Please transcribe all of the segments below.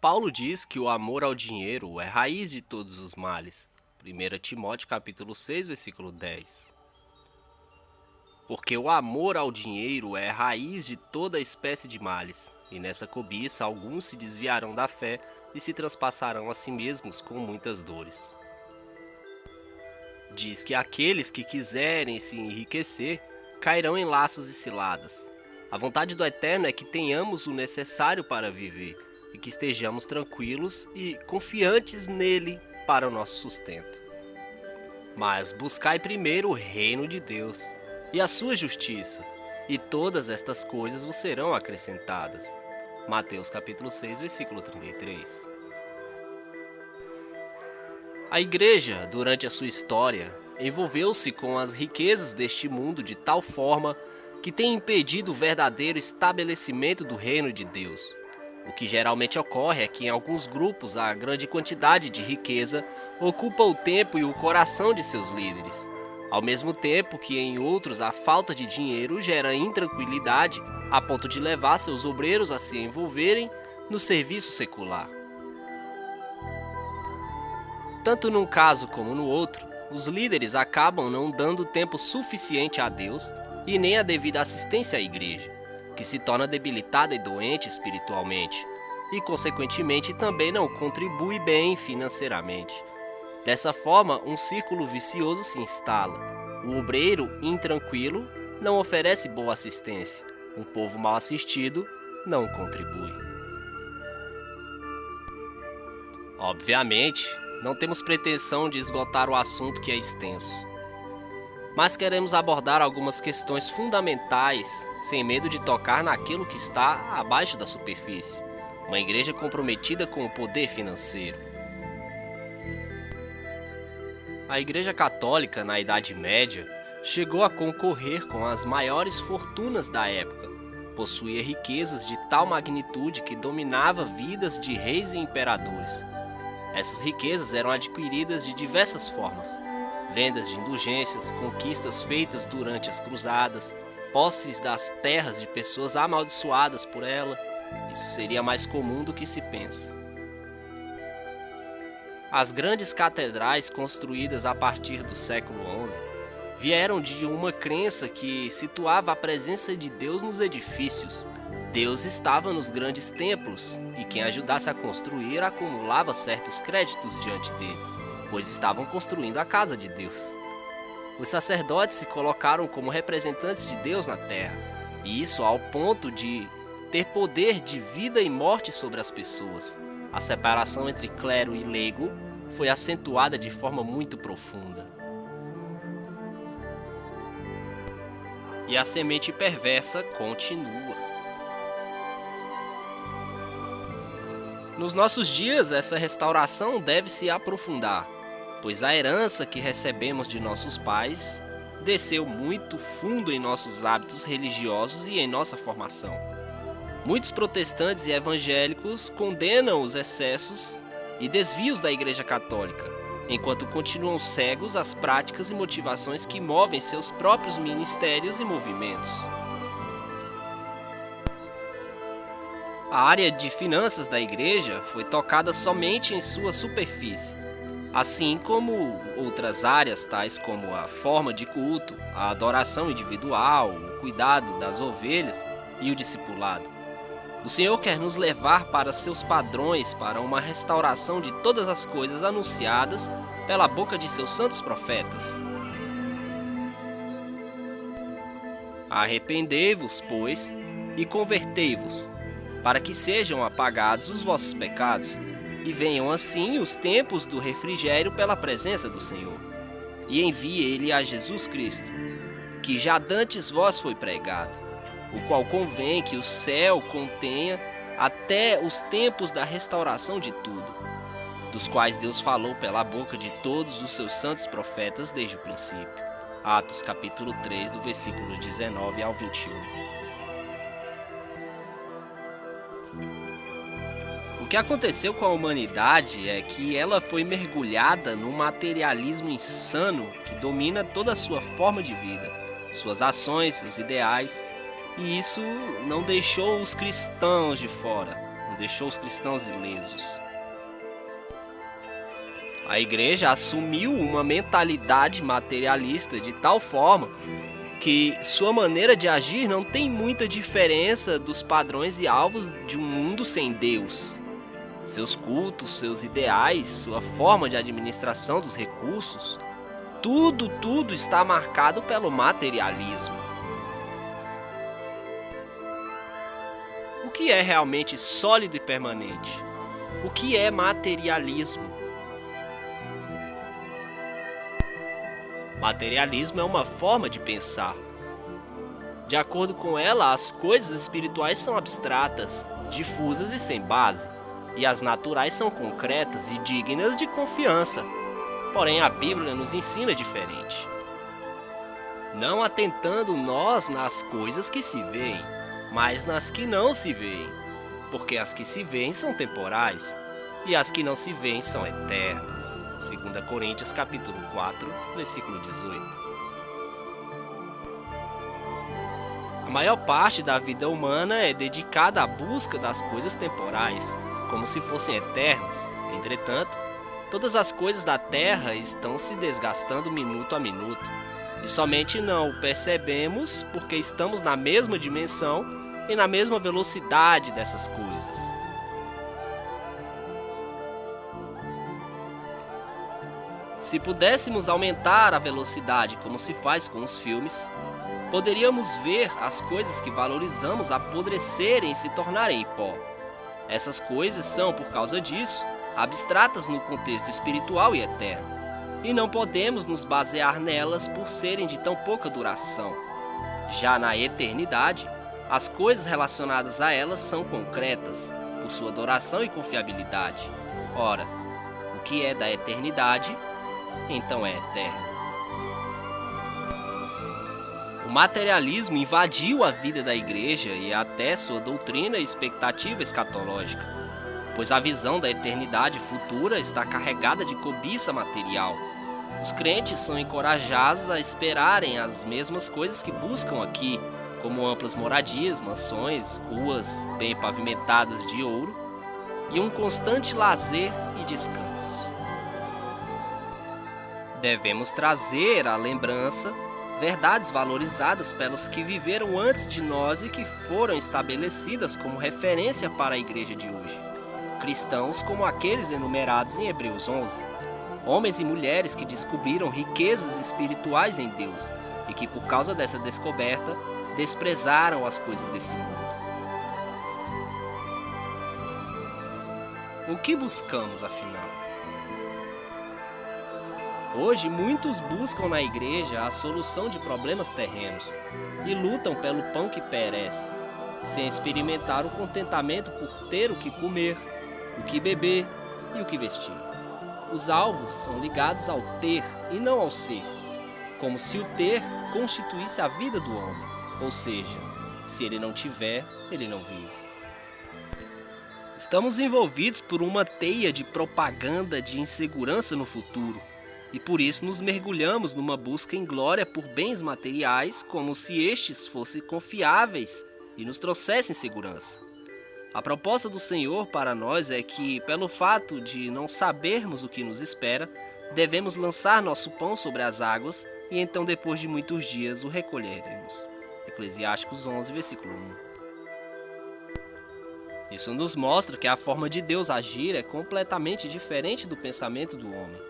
Paulo diz que o amor ao dinheiro é raiz de todos os males. 1 Timóteo capítulo 6, versículo 10. Porque o amor ao dinheiro é raiz de toda espécie de males, e nessa cobiça alguns se desviarão da fé e se transpassarão a si mesmos com muitas dores. Diz que aqueles que quiserem se enriquecer cairão em laços e ciladas. A vontade do Eterno é que tenhamos o necessário para viver e que estejamos tranquilos e confiantes nele para o nosso sustento. Mas buscai primeiro o reino de Deus e a sua justiça, e todas estas coisas vos serão acrescentadas. Mateus capítulo 6, versículo 33. A igreja, durante a sua história, envolveu-se com as riquezas deste mundo de tal forma que tem impedido o verdadeiro estabelecimento do reino de Deus. O que geralmente ocorre é que em alguns grupos a grande quantidade de riqueza ocupa o tempo e o coração de seus líderes, ao mesmo tempo que em outros a falta de dinheiro gera intranquilidade a ponto de levar seus obreiros a se envolverem no serviço secular. Tanto num caso como no outro, os líderes acabam não dando tempo suficiente a Deus e nem a devida assistência à igreja, que se torna debilitada e doente espiritualmente, e consequentemente também não contribui bem financeiramente. Dessa forma, um círculo vicioso se instala. O obreiro intranquilo não oferece boa assistência. Um povo mal assistido não contribui. Obviamente, não temos pretensão de esgotar o assunto que é extenso, mas queremos abordar algumas questões fundamentais, sem medo de tocar naquilo que está abaixo da superfície. Uma igreja comprometida com o poder financeiro. A Igreja Católica, na Idade Média, chegou a concorrer com as maiores fortunas da época. Possuía riquezas de tal magnitude que dominava vidas de reis e imperadores. Essas riquezas eram adquiridas de diversas formas: vendas de indulgências, conquistas feitas durante as cruzadas, posses das terras de pessoas amaldiçoadas por ela. Isso seria mais comum do que se pensa. As grandes catedrais construídas a partir do século XI vieram de uma crença que situava a presença de Deus nos edifícios. Deus estava nos grandes templos e quem ajudasse a construir acumulava certos créditos diante dele, pois estavam construindo a casa de Deus. Os sacerdotes se colocaram como representantes de Deus na terra, e isso ao ponto de ter poder de vida e morte sobre as pessoas. A separação entre clero e leigo foi acentuada de forma muito profunda. E a semente perversa continua. Nos nossos dias, essa restauração deve se aprofundar, pois a herança que recebemos de nossos pais desceu muito fundo em nossos hábitos religiosos e em nossa formação. Muitos protestantes e evangélicos condenam os excessos e desvios da Igreja Católica, enquanto continuam cegos às práticas e motivações que movem seus próprios ministérios e movimentos. A área de finanças da Igreja foi tocada somente em sua superfície, assim como outras áreas tais como a forma de culto, a adoração individual, o cuidado das ovelhas e o discipulado. O Senhor quer nos levar para seus padrões para uma restauração de todas as coisas anunciadas pela boca de seus santos profetas. Arrependei-vos, pois, e convertei-vos, para que sejam apagados os vossos pecados, e venham assim os tempos do refrigério pela presença do Senhor. E envie ele a Jesus Cristo, que já dantes vós foi pregado, o qual convém que o céu contenha até os tempos da restauração de tudo, dos quais Deus falou pela boca de todos os seus santos profetas desde o princípio. Atos capítulo 3, do versículo 19 ao 21. O que aconteceu com a humanidade é que ela foi mergulhada num materialismo insano que domina toda a sua forma de vida, suas ações, seus ideais. E isso não deixou os cristãos de fora, não deixou os cristãos ilesos. A igreja assumiu uma mentalidade materialista de tal forma que sua maneira de agir não tem muita diferença dos padrões e alvos de um mundo sem Deus. Seus cultos, seus ideais, sua forma de administração dos recursos, tudo está marcado pelo materialismo. O que é realmente sólido e permanente? O que é materialismo? Materialismo é uma forma de pensar. De acordo com ela, as coisas espirituais são abstratas, difusas e sem base, e as naturais são concretas e dignas de confiança. Porém, a Bíblia nos ensina diferente. Não atentando nós nas coisas que se veem, mas nas que não se veem, porque as que se veem são temporais, e as que não se veem são eternas. 2 Coríntios capítulo 4, versículo 18. A maior parte da vida humana é dedicada à busca das coisas temporais, como se fossem eternas. Entretanto, todas as coisas da terra estão se desgastando minuto a minuto, e somente não o percebemos porque estamos na mesma dimensão e na mesma velocidade dessas coisas. Se pudéssemos aumentar a velocidade como se faz com os filmes, poderíamos ver as coisas que valorizamos apodrecerem e se tornarem pó. Essas coisas são, por causa disso, abstratas no contexto espiritual e eterno, e não podemos nos basear nelas por serem de tão pouca duração. Já na eternidade, as coisas relacionadas a elas são concretas, por sua duração e confiabilidade. Ora, o que é da eternidade, então é eterno. O materialismo invadiu a vida da igreja e até sua doutrina e expectativa escatológica, pois a visão da eternidade futura está carregada de cobiça material. Os crentes são encorajados a esperarem as mesmas coisas que buscam aqui, como amplas moradias, mansões, ruas bem pavimentadas de ouro e um constante lazer e descanso. Devemos trazer à lembrança verdades valorizadas pelos que viveram antes de nós e que foram estabelecidas como referência para a igreja de hoje. Cristãos como aqueles enumerados em Hebreus 11. Homens e mulheres que descobriram riquezas espirituais em Deus e que, por causa dessa descoberta, desprezaram as coisas desse mundo. O que buscamos, afinal? Hoje, muitos buscam na igreja a solução de problemas terrenos e lutam pelo pão que perece, sem experimentar o contentamento por ter o que comer, o que beber e o que vestir. Os alvos são ligados ao ter e não ao ser, como se o ter constituísse a vida do homem, ou seja, se ele não tiver, ele não vive. Estamos envolvidos por uma teia de propaganda de insegurança no futuro, e por isso nos mergulhamos numa busca em glória por bens materiais como se estes fossem confiáveis e nos trouxessem segurança. A proposta do Senhor para nós é que, pelo fato de não sabermos o que nos espera, devemos lançar nosso pão sobre as águas e então depois de muitos dias o recolheremos. Eclesiásticos 11, versículo 1. Isso nos mostra que a forma de Deus agir é completamente diferente do pensamento do homem.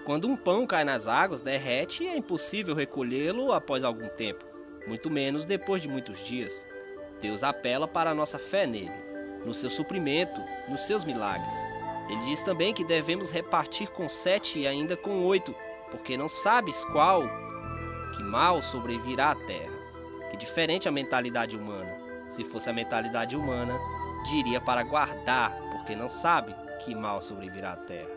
Quando um pão cai nas águas, derrete e é impossível recolhê-lo após algum tempo, muito menos depois de muitos dias. Deus apela para a nossa fé nele, no seu suprimento, nos seus milagres. Ele diz também que devemos repartir com 7 e ainda com 8, porque não sabes qual que mal sobrevirá à terra. Que diferente a mentalidade humana. Se fosse a mentalidade humana, diria para guardar, porque não sabe que mal sobrevirá à terra.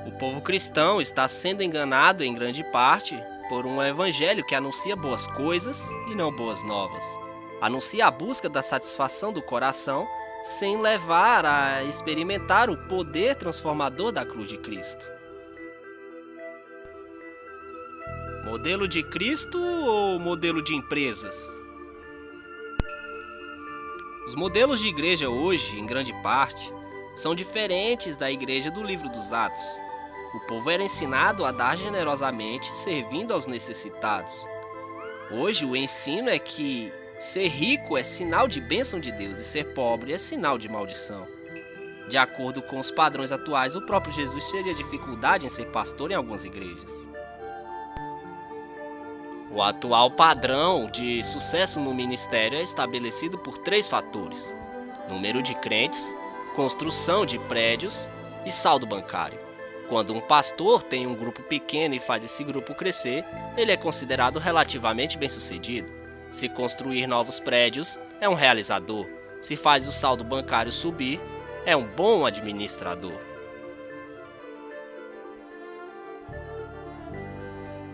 O povo cristão está sendo enganado em grande parte por um evangelho que anuncia boas coisas e não boas novas. Anuncia a busca da satisfação do coração sem levar a experimentar o poder transformador da cruz de Cristo. Modelo de Cristo ou modelo de empresas? Os modelos de igreja hoje, em grande parte, são diferentes da igreja do livro dos Atos. O povo era ensinado a dar generosamente, servindo aos necessitados. Hoje o ensino é que ser rico é sinal de bênção de Deus e ser pobre é sinal de maldição. De acordo com os padrões atuais, o próprio Jesus teria dificuldade em ser pastor em algumas igrejas. O atual padrão de sucesso no ministério é estabelecido por 3 fatores: número de crentes, construção de prédios e saldo bancário. Quando um pastor tem um grupo pequeno e faz esse grupo crescer, ele é considerado relativamente bem-sucedido. Se construir novos prédios, é um realizador. Se faz o saldo bancário subir, é um bom administrador.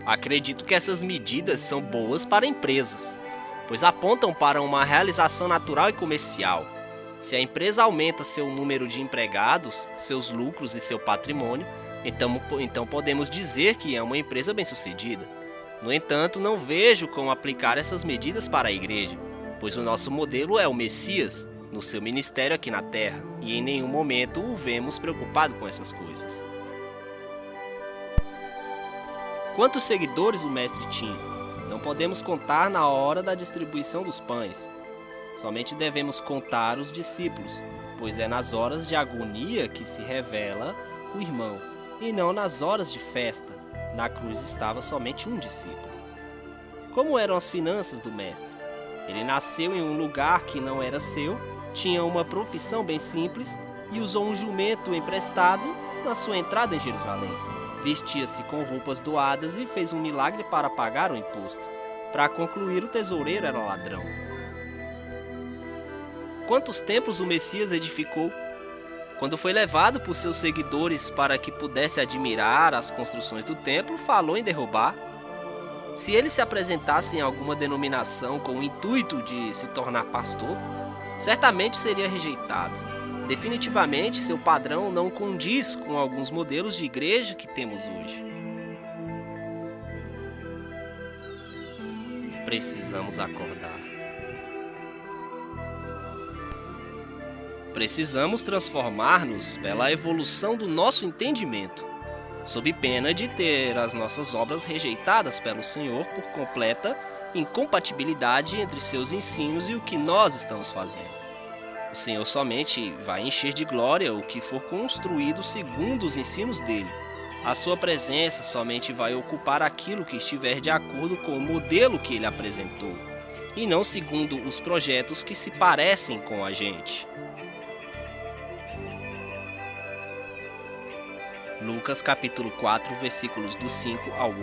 Acredito que essas medidas são boas para empresas, pois apontam para uma realização natural e comercial. Se a empresa aumenta seu número de empregados, seus lucros e seu patrimônio, então podemos dizer que é uma empresa bem-sucedida. No entanto, não vejo como aplicar essas medidas para a igreja, pois o nosso modelo é o Messias, no seu ministério aqui na Terra, e em nenhum momento o vemos preocupado com essas coisas. Quantos seguidores o mestre tinha? Não podemos contar na hora da distribuição dos pães. Somente devemos contar os discípulos, pois é nas horas de agonia que se revela o irmão, e não nas horas de festa. Na cruz estava somente um discípulo. Como eram as finanças do mestre? Ele nasceu em um lugar que não era seu, tinha uma profissão bem simples e usou um jumento emprestado na sua entrada em Jerusalém. Vestia-se com roupas doadas e fez um milagre para pagar o imposto. Para concluir, o tesoureiro era ladrão. Quantos templos o Messias edificou? Quando foi levado por seus seguidores para que pudesse admirar as construções do templo, falou em derrubar. Se ele se apresentasse em alguma denominação com o intuito de se tornar pastor, certamente seria rejeitado. Definitivamente, seu padrão não condiz com alguns modelos de igreja que temos hoje. Precisamos acordar. Precisamos transformar-nos pela evolução do nosso entendimento, sob pena de ter as nossas obras rejeitadas pelo Senhor por completa incompatibilidade entre seus ensinos e o que nós estamos fazendo. O Senhor somente vai encher de glória o que for construído segundo os ensinos dele. A sua presença somente vai ocupar aquilo que estiver de acordo com o modelo que ele apresentou, e não segundo os projetos que se parecem com a gente. Lucas capítulo 4, versículos do 5 ao 8.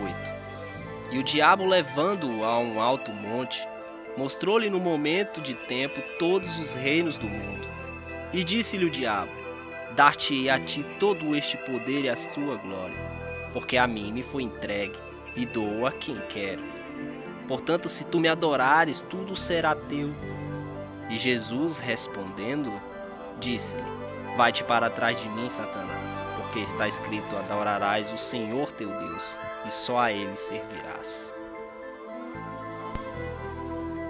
E o diabo, levando-o a um alto monte, mostrou-lhe no momento de tempo todos os reinos do mundo. E disse-lhe o diabo: dar-te-ei a ti todo este poder e a sua glória, porque a mim me foi entregue, e dou a quem quero. Portanto, se tu me adorares, tudo será teu. E Jesus, respondendo, disse-lhe: vai-te para trás de mim, Satanás, porque está escrito: adorarás o Senhor teu Deus, e só a ele servirás.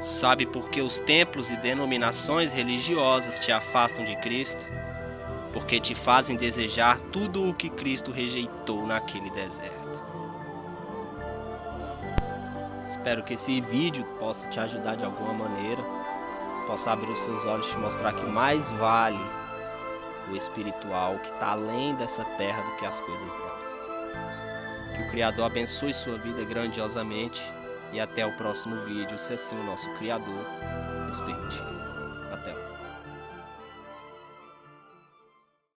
Sabe por que os templos e denominações religiosas te afastam de Cristo? Porque te fazem desejar tudo o que Cristo rejeitou naquele deserto. Espero que esse vídeo possa te ajudar de alguma maneira, possa abrir os seus olhos e te mostrar que mais vale o espiritual, que está além dessa terra, do que as coisas dela. Que o Criador abençoe sua vida grandiosamente e até o próximo vídeo, se assim o nosso Criador nos permitir. Até lá.